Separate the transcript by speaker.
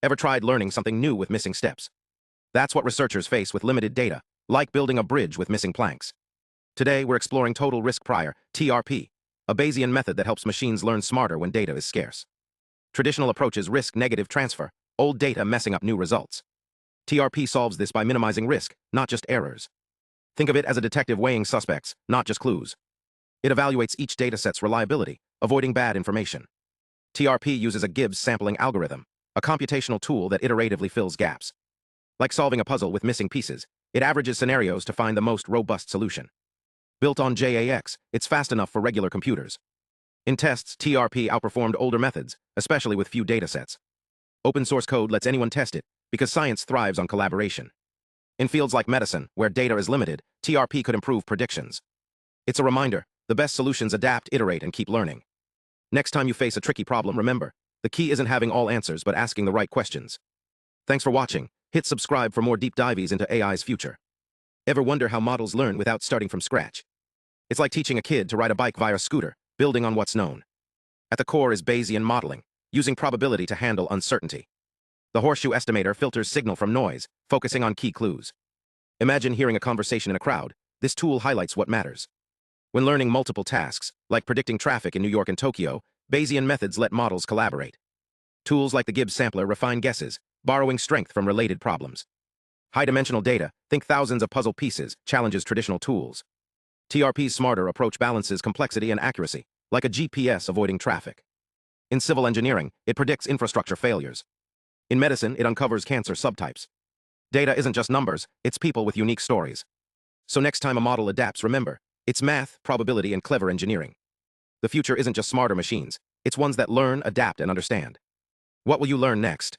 Speaker 1: Ever tried learning something new with missing steps? That's what researchers face with limited data, like building a bridge with missing planks. Today, we're exploring total risk prior, TRP, a Bayesian method that helps machines learn smarter when data is scarce. Traditional approaches risk negative transfer, old data messing up new results. TRP solves this by minimizing risk, not just errors. Think of it as a detective weighing suspects, not just clues. It evaluates each dataset's reliability, avoiding bad information. TRP uses a Gibbs sampling algorithm, a computational tool that iteratively fills gaps. Like solving a puzzle with missing pieces, it averages scenarios to find the most robust solution. Built on JAX, it's fast enough for regular computers. In tests, TRP outperformed older methods, especially with few datasets. Open source code lets anyone test it, because science thrives on collaboration. In fields like medicine, where data is limited, TRP could improve predictions. It's a reminder, the best solutions adapt, iterate, and keep learning. Next time you face a tricky problem, remember, the key isn't having all answers but asking the right questions. Thanks for watching. Hit subscribe for more deep dives into AI's future. Ever wonder how models learn without starting from scratch? It's like teaching a kid to ride a bike via a scooter, building on what's known. At the core is Bayesian modeling, using probability to handle uncertainty. The horseshoe estimator filters signal from noise, focusing on key clues. Imagine hearing a conversation in a crowd. This tool highlights what matters. When learning multiple tasks, like predicting traffic in New York and Tokyo, Bayesian methods let models collaborate. Tools like the Gibbs sampler refine guesses, borrowing strength from related problems. High-dimensional data, think thousands of puzzle pieces, challenges traditional tools. TRP's smarter approach balances complexity and accuracy, like a GPS avoiding traffic. In civil engineering, it predicts infrastructure failures. In medicine, it uncovers cancer subtypes. Data isn't just numbers, it's people with unique stories. So next time a model adapts, remember, it's math, probability, and clever engineering. The future isn't just smarter machines, it's ones that learn, adapt, and understand. What will you learn next?